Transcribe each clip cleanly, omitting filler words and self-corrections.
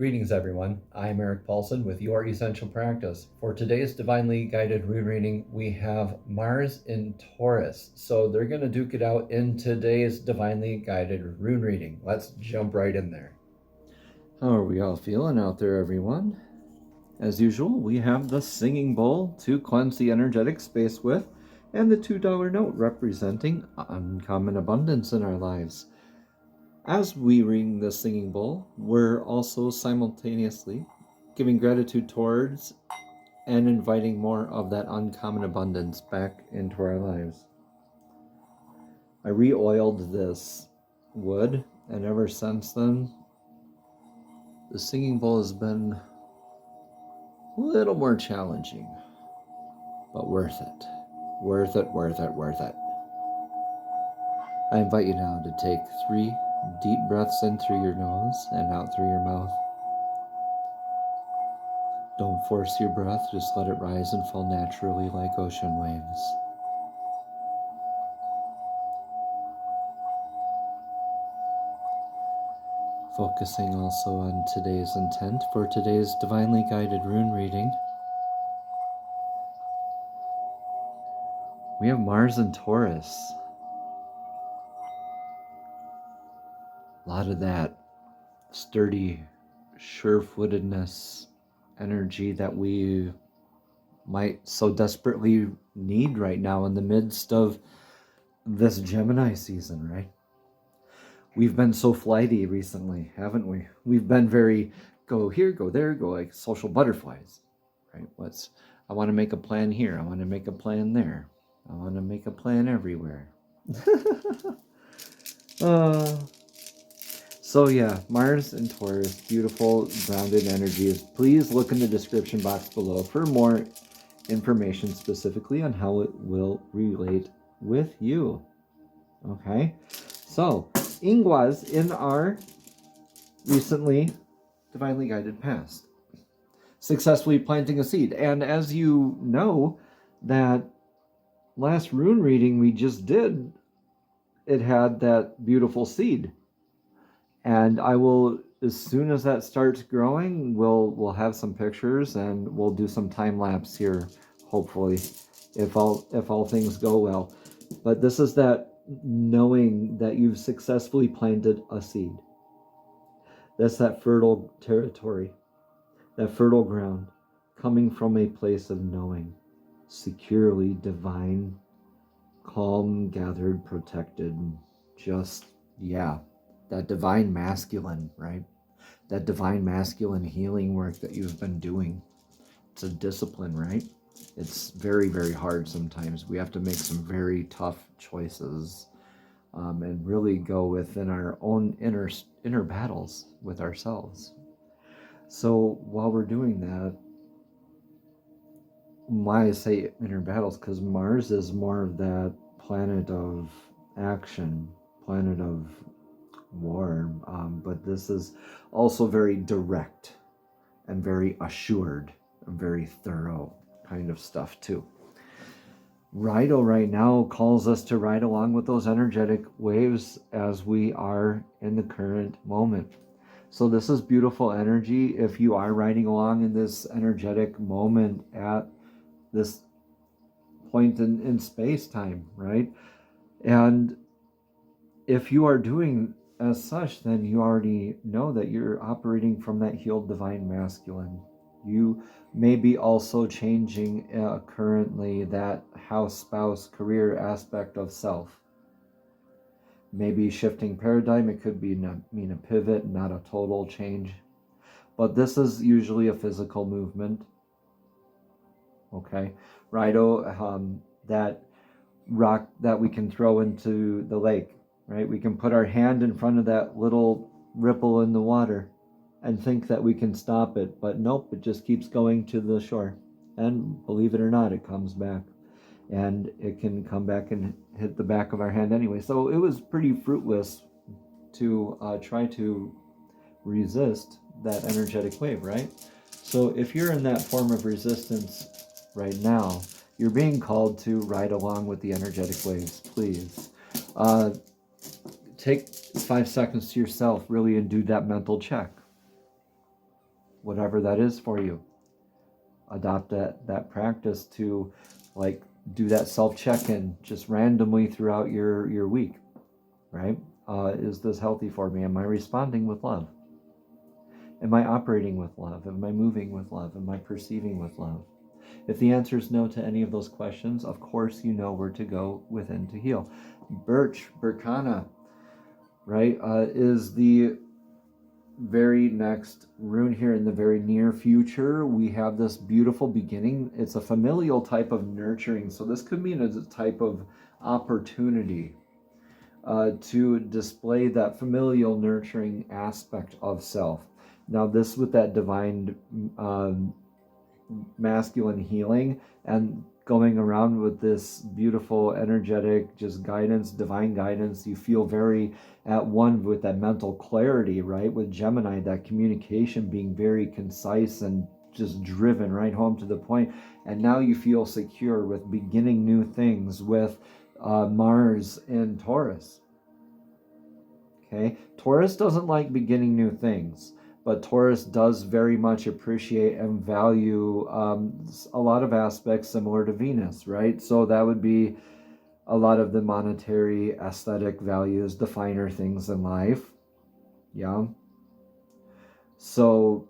Greetings, everyone. I'm Eric Paulson with Your Essential Practice. For today's divinely guided rune reading, we have Mars in Taurus. So they're going to duke it out in today's divinely guided rune reading. Let's jump right in there. How are we all feeling out there, everyone? As usual, we have the singing bowl to cleanse the energetic space with, and the $2 note representing uncommon abundance in our lives. As we ring the singing bowl, we're also simultaneously giving gratitude towards and inviting more of that uncommon abundance back into our lives. I re-oiled this wood, and ever since then, the singing bowl has been a little more challenging, but worth it. Worth it, worth it, worth it. I invite you now to take 3 deep breaths in through your nose and out through your mouth. Don't force your breath, just let it rise and fall naturally like ocean waves. Focusing also on today's intent for today's divinely guided rune reading. We have Mars in Taurus. A lot of that sturdy, sure-footedness energy that we might so desperately need right now in the midst of this Gemini season, right? We've been so flighty recently, haven't we? We've been very go here, go there, go like social butterflies, right? I want to make a plan here. I want to make a plan there. I want to make a plan everywhere. So yeah, Mars and Taurus, beautiful, grounded energies. Please look in the description box below for more information specifically on how it will relate with you. Okay, so Ingwas in our recently divinely guided past, successfully planting a seed. And as you know, that last rune reading we just did, it had that beautiful seed. And I will, as soon as that starts growing, we'll have some pictures and we'll do some time lapse here, hopefully, if all things go well. But this is that knowing that you've successfully planted a seed. That's that fertile territory, that fertile ground, coming from a place of knowing, securely divine, calm, gathered, protected, just, yeah. That divine masculine, right? That divine masculine healing work that you've been doing. It's a discipline, right? It's very, very hard sometimes. We have to make some very tough choices and really go within our own inner battles with ourselves. So while we're doing that, why I say inner battles? Because Mars is more of that planet of action, planet of war, but this is also very direct and very assured and very thorough kind of stuff too. Rido right now calls us to ride along with those energetic waves as we are in the current moment. So this is beautiful energy if you are riding along in this energetic moment at this point in space-time, right? And if you are doing as such, then you already know that you're operating from that healed divine masculine. You may be also changing currently that house, spouse, career aspect of self. Maybe shifting paradigm. It could mean a pivot, not a total change. But this is usually a physical movement. Okay, Rido, that rock that we can throw into the lake. Right? We can put our hand in front of that little ripple in the water and think that we can stop it, but nope, it just keeps going to the shore. And believe it or not, it comes back. And it can come back and hit the back of our hand anyway. So it was pretty fruitless to try to resist that energetic wave, right? So if you're in that form of resistance right now, you're being called to ride along with the energetic waves, please. Take 5 seconds to yourself, really, and do that mental check. whatever that is for you. Adopt that practice to like do that self-check-in just randomly throughout your week, right? Is this healthy for me? Am I responding with love? Am I operating with love? Am I moving with love? Am I perceiving with love? If the answer is no to any of those questions, of course you know where to go within to heal. Berkana, right, is the very next rune here in the very near future. We have this beautiful beginning. It's a familial type of nurturing. So this could mean a type of opportunity to display that familial nurturing aspect of self. Now this with that divine masculine healing and going around with this beautiful energetic just guidance, divine guidance. You feel very at one with that mental clarity, right? With Gemini, that communication being very concise and just driven right home to the point. And now you feel secure with beginning new things with Mars in Taurus. Okay, Taurus doesn't like beginning new things, but Taurus does very much appreciate and value a lot of aspects similar to Venus, right? So that would be a lot of the monetary, aesthetic values, the finer things in life. Yeah. So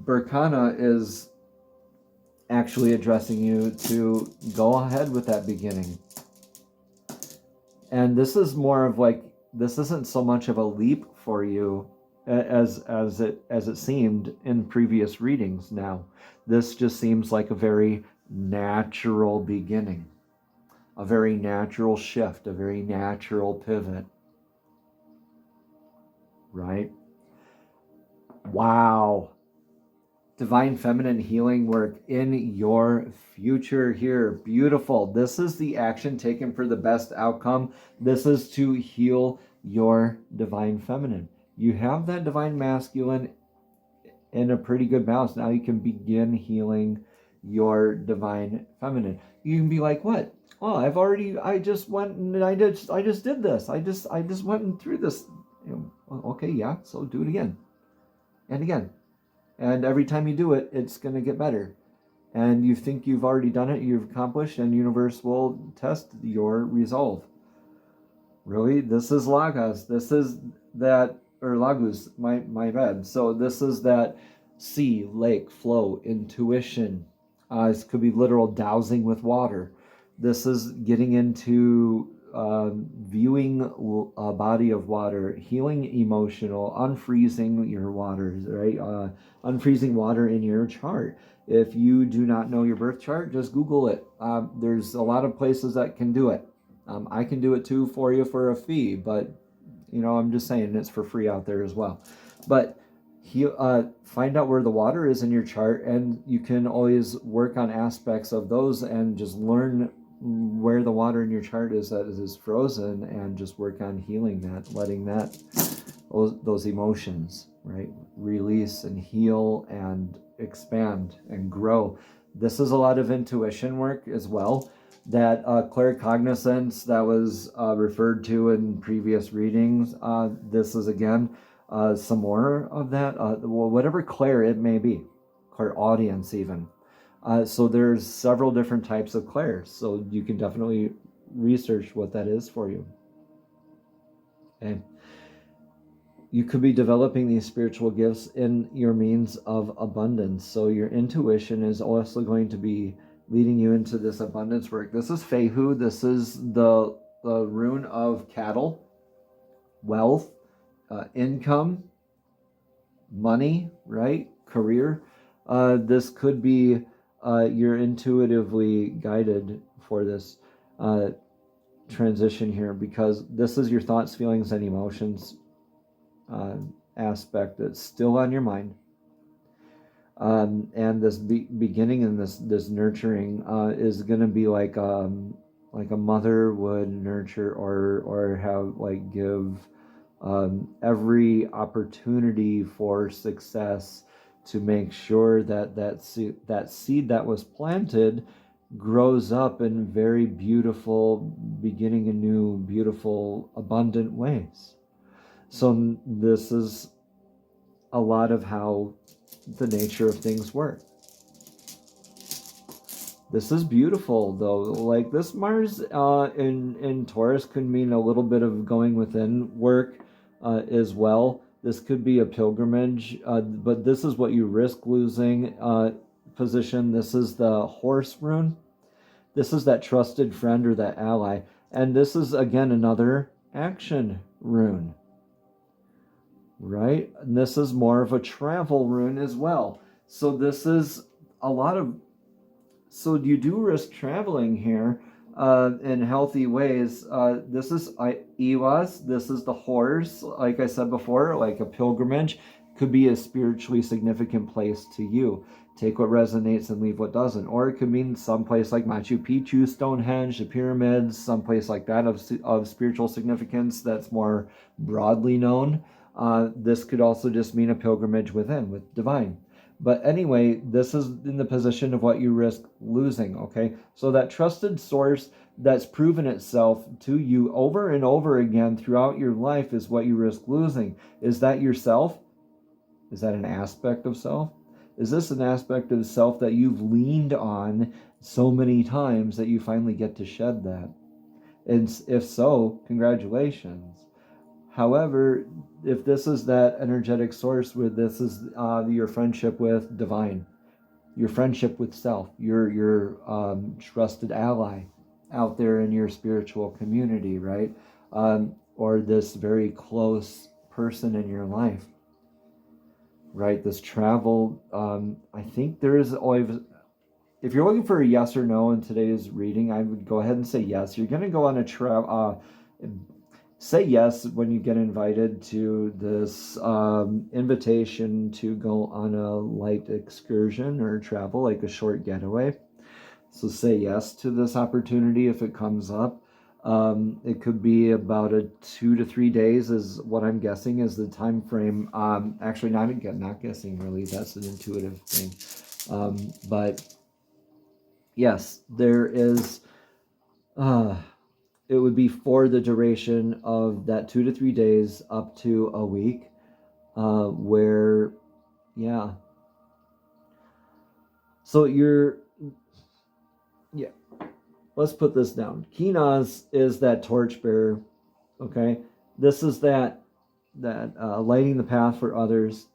Berkana is actually addressing you to go ahead with that beginning. And this is more of like, this isn't so much of a leap for you as it seemed in previous readings. Now this just seems like a very natural beginning, a very natural shift, a very natural pivot, right? Wow. Divine feminine healing work in your future here. Beautiful. This is the action taken for the best outcome. This is to heal your divine feminine. You have that divine masculine in a pretty good balance. Now you can begin healing your divine feminine. You can be like, what? Oh, I just went and I just did this. I just went and through this. Okay, yeah, so do it again and again. And every time you do it, it's going to get better. And you think you've already done it, you've accomplished, and universe will test your resolve. Really? This is Lagos. This is that, or Lagos, my bad. So this is that sea, lake, flow, intuition. This could be literal dousing with water. This is getting into viewing a body of water, healing emotional, unfreezing your waters, right? Unfreezing water in your chart. If you do not know your birth chart, just Google it. There's a lot of places that can do it. I can do it too for you for a fee, but I'm just saying it's for free out there as well. But find out where the water is in your chart, and you can always work on aspects of those and just learn where the water in your chart is that is frozen, and just work on healing that, letting that those emotions, right, release and heal and expand and grow. This is a lot of intuition work as well. That claircognizance that was referred to in previous readings, this is again some more of that, whatever clair it may be, clairaudience even. So there's several different types of clairs, so you can definitely research what that is for you. Okay. You could be developing these spiritual gifts in your means of abundance. So your intuition is also going to be leading you into this abundance work. This is Fehu. This is the rune of cattle, wealth, income, money, right? Career. This could be you're intuitively guided for this transition here, because this is your thoughts, feelings, and emotions aspect that's still on your mind. And this beginning and this nurturing is going to be like a mother would nurture or have give every opportunity for success to make sure that seed that was planted grows up in very beautiful, beginning in new, beautiful, abundant ways. So this is a lot of how the nature of things work. This is beautiful, though. Like, this Mars in Taurus could mean a little bit of going within work as well. This could be a pilgrimage, but this is what you risk losing position. This is the horse rune. This is that trusted friend or that ally. And this is, again, another action rune, right? And this is more of a travel rune as well. So this is a lot of... So you do risk traveling here in healthy ways. This is Iwas. This is the horse. Like I said before, like a pilgrimage could be a spiritually significant place to you. Take what resonates and leave what doesn't. Or it could mean someplace like Machu Picchu, Stonehenge, the pyramids, someplace like that of spiritual significance that's more broadly known. This could also just mean a pilgrimage within, with divine. But anyway, this is in the position of what you risk losing, okay? So that trusted source that's proven itself to you over and over again throughout your life is what you risk losing. Is that yourself? Is that an aspect of self? Is this an aspect of self that you've leaned on so many times that you finally get to shed that? And if so, congratulations. However, if this is that energetic source where this is your friendship with divine, your friendship with self, your trusted ally out there in your spiritual community, right? Or this very close person in your life, right? This travel, I think there is always... If you're looking for a yes or no in today's reading, I would go ahead and say yes. You're going to go on a travel... Say yes when you get invited to this invitation to go on a light excursion or travel, like a short getaway. So say yes to this opportunity if it comes up. It could be about 2 to 3 days is what I'm guessing is the time frame. Actually, not guessing really. That's an intuitive thing. But yes, there is... it would be for the duration of that 2 to 3 days up to a week, where, yeah. So let's put this down. Kinaz is that torchbearer, okay? This is that lighting the path for others.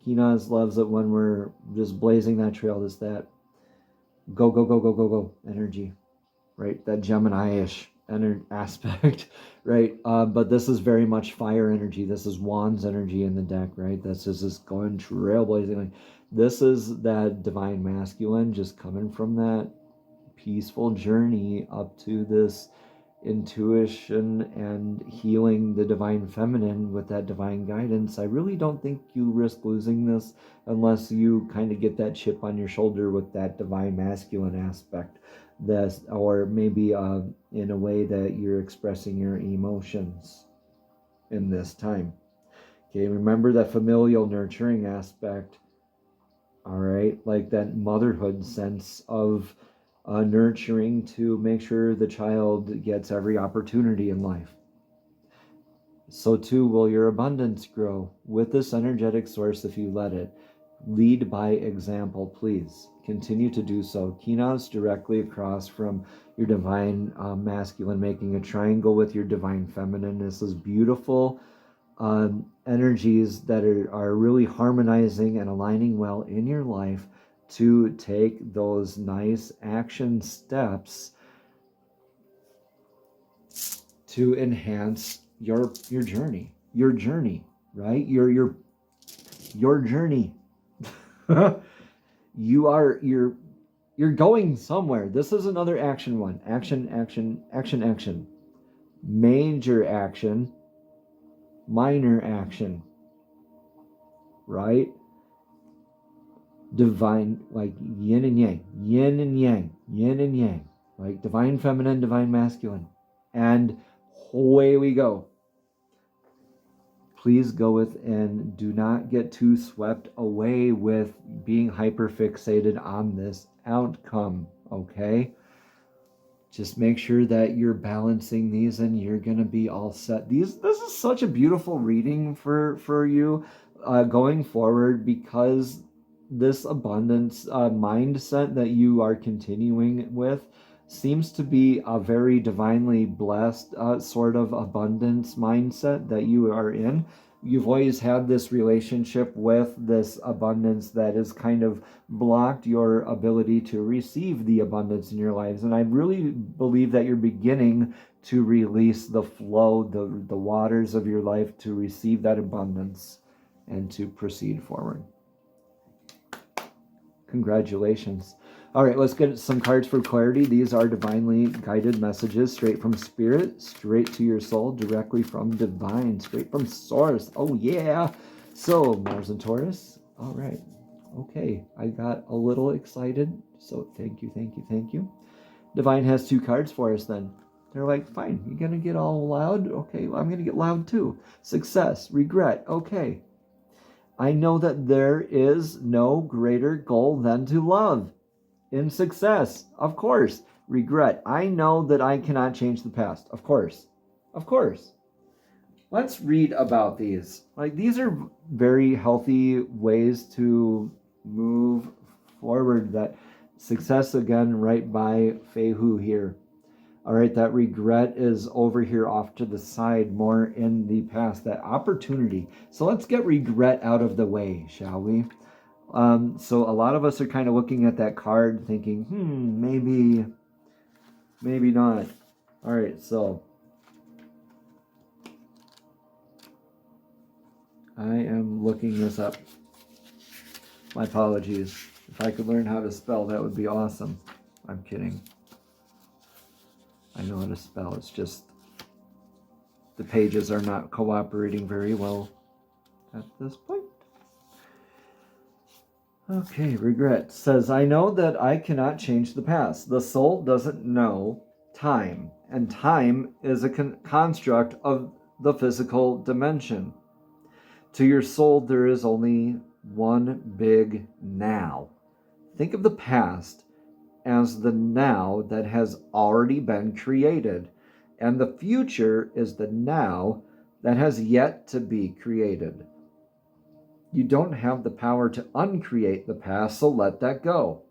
Kinaz loves it when we're just blazing that trail. Is that go, go, go, go, go, go energy, right? That Gemini-ish aspect, right? But this is very much fire energy. This is Wands energy in the deck, right? This is just going trailblazing. This is that divine masculine just coming from that peaceful journey up to this intuition and healing the divine feminine with that divine guidance. I really don't think you risk losing this unless you kind of get that chip on your shoulder with that divine masculine aspect. This, or maybe in a way that you're expressing your emotions in this time. Okay, remember that familial nurturing aspect. All right, like that motherhood sense of nurturing to make sure the child gets every opportunity in life. So too will your abundance grow with this energetic source if you let it. Lead by example, please. Continue to do so. Kinaz directly across from your divine masculine, making a triangle with your divine feminine. This is beautiful energies that are really harmonizing and aligning well in your life to take those nice action steps to enhance your journey, right? Your journey. You're going somewhere. This is another action one. Action. Major action, minor action, right? Divine, like yin and yang, like divine feminine, divine masculine. And away we go. Please go within. Do not get too swept away with being hyperfixated on this outcome, okay? Just make sure that you're balancing these and you're going to be all set. This is such a beautiful reading for you. going forward, because this abundance mindset that you are continuing with seems to be a very divinely blessed sort of abundance mindset that you are in. You've always had this relationship with this abundance that has kind of blocked your ability to receive the abundance in your lives. And I really believe that you're beginning to release the flow, the waters of your life to receive that abundance and to proceed forward. Congratulations. All right, let's get some cards for clarity. These are divinely guided messages straight from Spirit, straight to your soul, directly from Divine, straight from Source. Oh, yeah. So, Mars and Taurus. All right. Okay, I got a little excited. So, thank you, thank you, thank you. Divine has 2 cards for us then. They're like, fine, you're going to get all loud? Okay, well, I'm going to get loud too. Success, regret. Okay. I know that there is no greater goal than to love. In success, of course. Regret. I know that I cannot change the past. Of course. Of course. Let's read about these. Like, these are very healthy ways to move forward. That success, again, right by Fehu here. All right, that regret is over here off to the side, more in the past, that opportunity. So let's get regret out of the way, shall we? So a lot of us are kind of looking at that card thinking, maybe not. All right, so I am looking this up. My apologies. If I could learn how to spell, that would be awesome. I'm kidding. I know how to spell. It's just the pages are not cooperating very well at this point. Okay, regret says, I know that I cannot change the past. The soul doesn't know time, and time is a construct of the physical dimension. To your soul, there is only one big now. Think of the past as the now that has already been created, and the future is the now that has yet to be created. You don't have the power to uncreate the past, so let that go.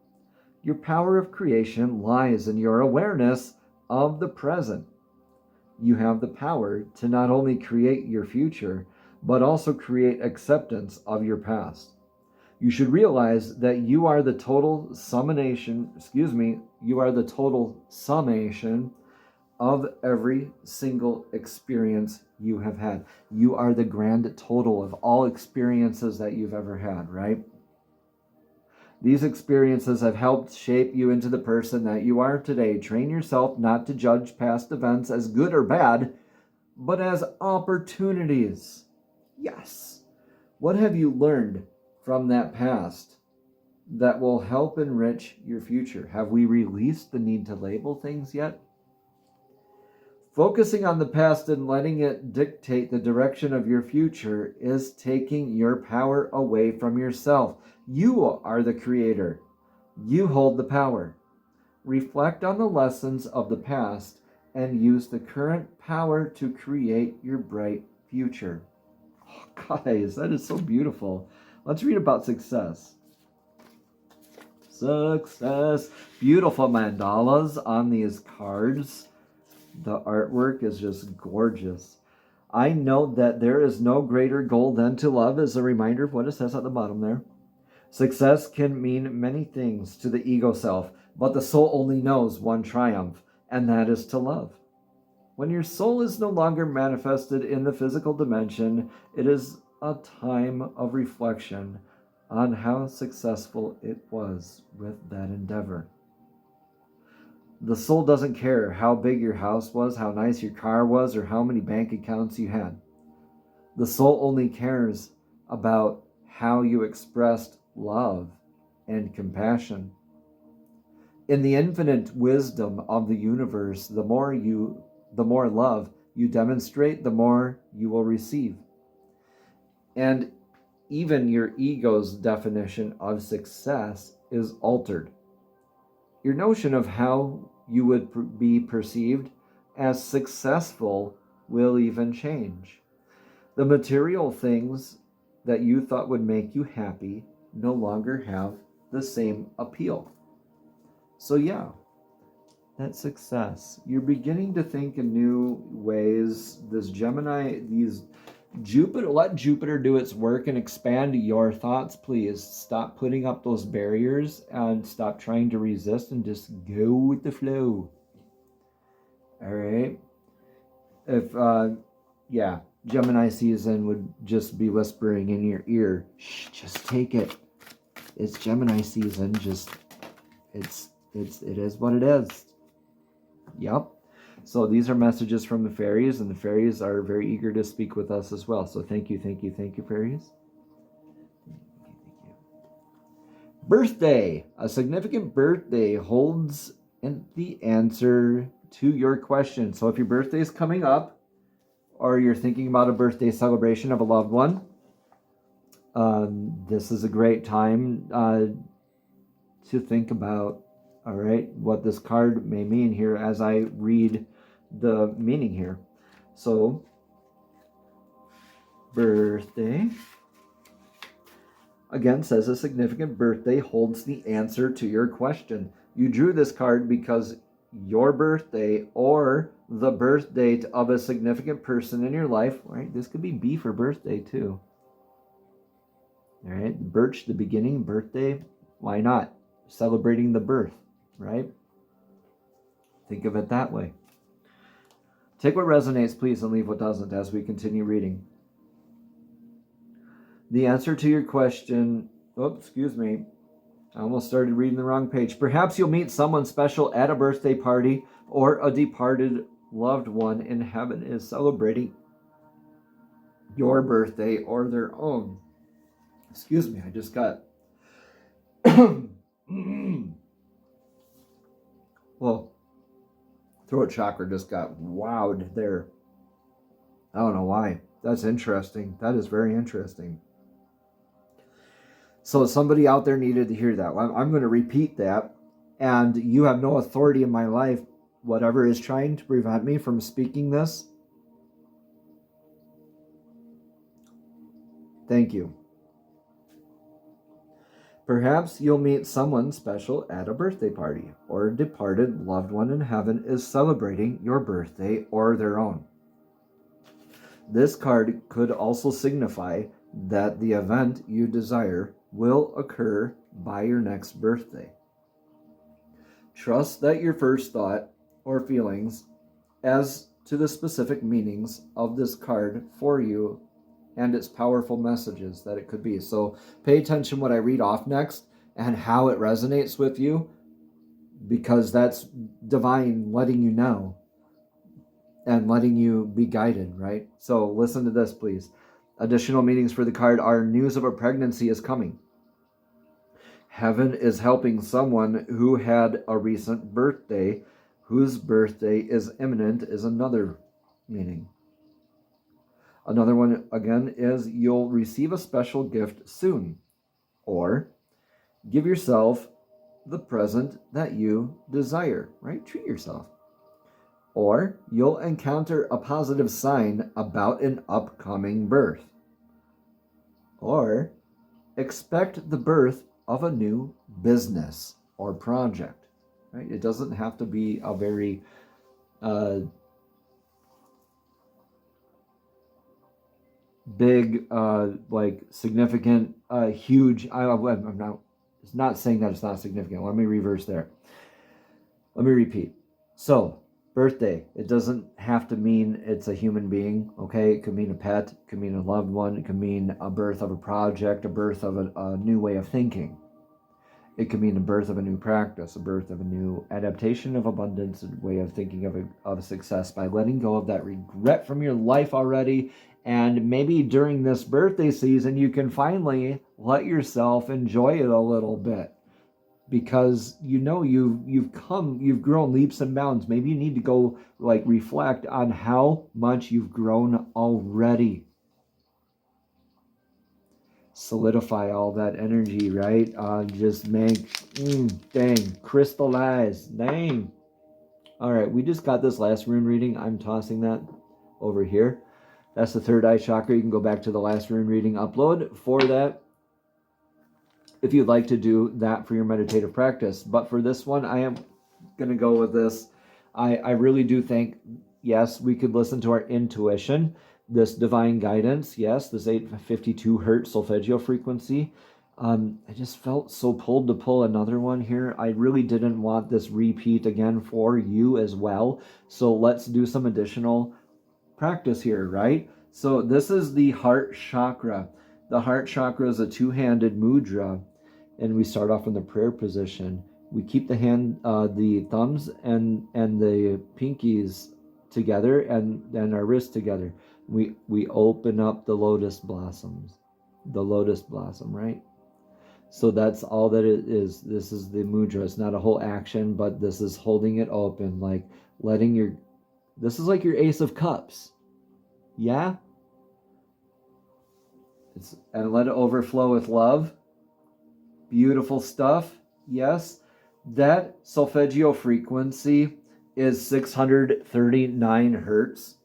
Your power of creation lies in your awareness of the present. You have the power to not only create your future, but also create acceptance of your past. You should realize that you are the total summation of every single experience you have had. You are the grand total of all experiences that you've ever had, right? These experiences have helped shape you into the person that you are today. Train yourself not to judge past events as good or bad, but as opportunities. Yes. What have you learned from that past that will help enrich your future? Have we released the need to label things yet? Focusing on the past and letting it dictate the direction of your future is taking your power away from yourself. You are the creator. You hold the power. Reflect on the lessons of the past and use the current power to create your bright future. Oh, guys, that is so beautiful. Let's read about success. Success. Beautiful mandalas on these cards. The artwork is just gorgeous. I know that there is no greater goal than to love, is a reminder of what it says at the bottom there. Success can mean many things to the ego self, but the soul only knows one triumph, and that is to love. When your soul is no longer manifested in the physical dimension, it is a time of reflection on how successful it was with that endeavor. The soul doesn't care how big your house was, how nice your car was, or how many bank accounts you had. The soul only cares about how you expressed love and compassion. In the infinite wisdom of the universe, the more love you demonstrate, the more you will receive. And even your ego's definition of success is altered. Your notion of how you would be perceived as successful will even change. The material things that you thought would make you happy no longer have the same appeal. So yeah, that's success. You're beginning to think in new ways. This Gemini, let Jupiter do its work and expand your thoughts, please. Stop putting up those barriers and stop trying to resist and just go with the flow. All right. If, Gemini season would just be whispering in your ear, shh, just take it. It's Gemini season. It is what it is. Yep. So these are messages from the fairies, and the fairies are very eager to speak with us as well. So thank you, fairies. Birthday. A significant birthday holds the answer to your question. So if your birthday is coming up, or you're thinking about a birthday celebration of a loved one, this is a great time to think about, all right, what this card may mean here as I read the meaning here. So, birthday, again, says a significant birthday holds the answer to your question. You drew this card because your birthday or the birth date of a significant person in your life, right? This could be B for birthday too. All right, birch, the beginning, birthday, why not? Celebrating the birth, right? Think of it that way. Take what resonates, please, and leave what doesn't as we continue reading. The answer to your question, I almost started reading the wrong page. Perhaps you'll meet someone special at a birthday party, or a departed loved one in heaven is celebrating your birthday or their own. I just got well, throat chakra just got wowed there. I don't know why. That's interesting. That is very interesting. So somebody out there needed to hear that. I'm going to repeat that. And you have no authority in my life. Whatever is trying to prevent me from speaking this, thank you. Perhaps you'll meet someone special at a birthday party, or a departed loved one in heaven is celebrating your birthday or their own. This card could also signify that the event you desire will occur by your next birthday. Trust that your first thought or feelings as to the specific meanings of this card for you and its powerful messages that it could be. So pay attention what I read off next and how it resonates with you, because that's divine letting you know and letting you be guided, right? So listen to this, please. Additional meanings for the card are: news of a pregnancy is coming. Heaven is helping someone who had a recent birthday, whose birthday is imminent, is another meaning. Another one, again, is you'll receive a special gift soon. Or give yourself the present that you desire, right? Treat yourself. Or you'll encounter a positive sign about an upcoming birth. Or expect the birth of a new business or project, right? It doesn't have to be a very big, significant, huge. It's not saying that it's not significant. Let me reverse there. Let me repeat. So, birthday, it doesn't have to mean it's a human being, okay? It could mean a pet, it could mean a loved one, it could mean a birth of a project, a birth of a new way of thinking. It could mean the birth of a new practice, a birth of a new adaptation of abundance, a way of thinking of success by letting go of that regret from your life already. And maybe during this birthday season, you can finally let yourself enjoy it a little bit, because you know you've grown leaps and bounds. Maybe you need to go reflect on how much you've grown already. Solidify all that energy, right? Just make, crystallize, dang. All right, we just got this last rune reading. I'm tossing that over here. That's the third eye chakra. You can go back to the last rune reading upload for that if you'd like to do that for your meditative practice. But for this one, I am going to go with this. I really do think, yes, we could listen to our intuition, this divine guidance, yes, this 852 hertz solfeggio frequency. I just felt so pulled to pull another one here. I really didn't want this repeat again for you as well. So let's do some additional practice here, right? So this is the heart chakra. The heart chakra is a two-handed mudra, and we start off in the prayer position. We keep the thumbs and the pinkies together, and our wrists together. We open up the lotus blossom, right? So that's all that it is. This is the mudra. It's not a whole action, but this is holding it open, like letting this is like your Ace of Cups. Yeah? And let it overflow with love. Beautiful stuff. Yes. That solfeggio frequency is 639 hertz.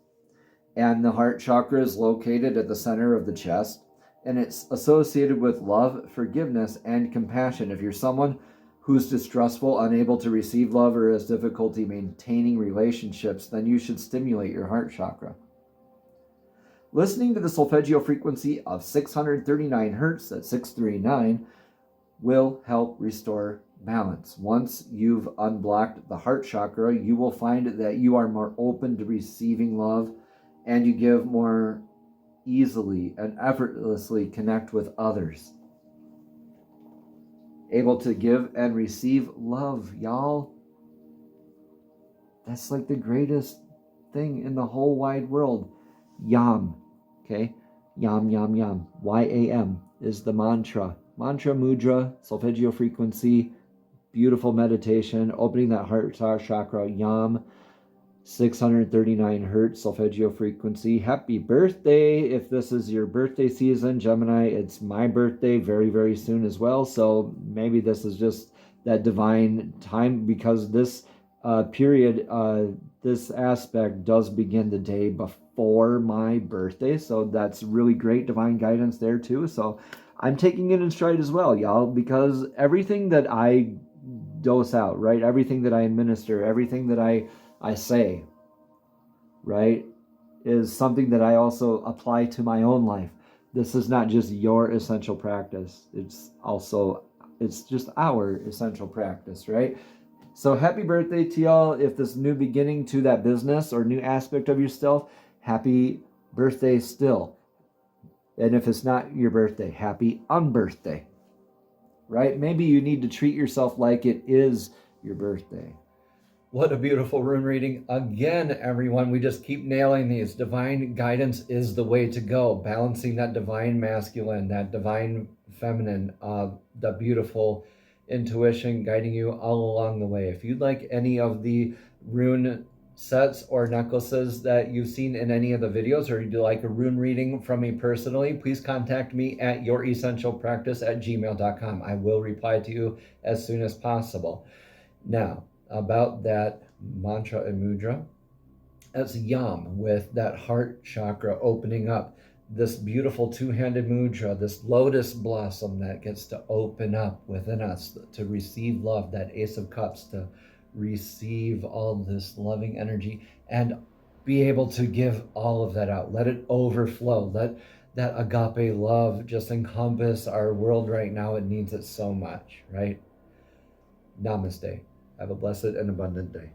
And the heart chakra is located at the center of the chest. And it's associated with love, forgiveness, and compassion. If you're someone who's distrustful, unable to receive love, or has difficulty maintaining relationships, then you should stimulate your heart chakra. Listening to the solfeggio frequency of 639 hertz at 639 will help restore balance. Once you've unblocked the heart chakra, you will find that you are more open to receiving love, and you give more easily and effortlessly connect with others. Able to give and receive love, y'all. That's like the greatest thing in the whole wide world. Yam, okay? Yam, yam, yam. Y-A-M is the mantra. Mantra, mudra, solfeggio frequency, beautiful meditation, opening that heart chakra. Yam, 639 hertz solfeggio frequency. Happy birthday if this is your birthday season, Gemini. It's my birthday very, very soon as well. So maybe this is just that divine time, because this period, this aspect does begin the day before my birthday. So that's really great divine guidance there too. So I'm taking it in stride as well, y'all, because everything that I dose out, right? Everything that I administer, everything that I say, right, is something that I also apply to my own life. This is not just your essential practice. It's just our essential practice, right? So happy birthday to y'all. If this new beginning to that business or new aspect of yourself, happy birthday still. And if it's not your birthday, happy unbirthday, right? Maybe you need to treat yourself like it is your birthday. What a beautiful rune reading. Again, everyone, we just keep nailing these. Divine guidance is the way to go. Balancing that divine masculine, that divine feminine, the beautiful intuition guiding you all along the way. If you'd like any of the rune sets or necklaces that you've seen in any of the videos, or you'd like a rune reading from me personally, please contact me at youressentialpractice@gmail.com. I will reply to you as soon as possible. Now, about that mantra and mudra, that's Yam, with that heart chakra opening up. This beautiful two-handed mudra, this lotus blossom that gets to open up within us to receive love, that Ace of Cups, to receive all this loving energy and be able to give all of that out. Let it overflow. Let that agape love just encompass our world right now. It needs it so much, right? Namaste. Have a blessed and abundant day.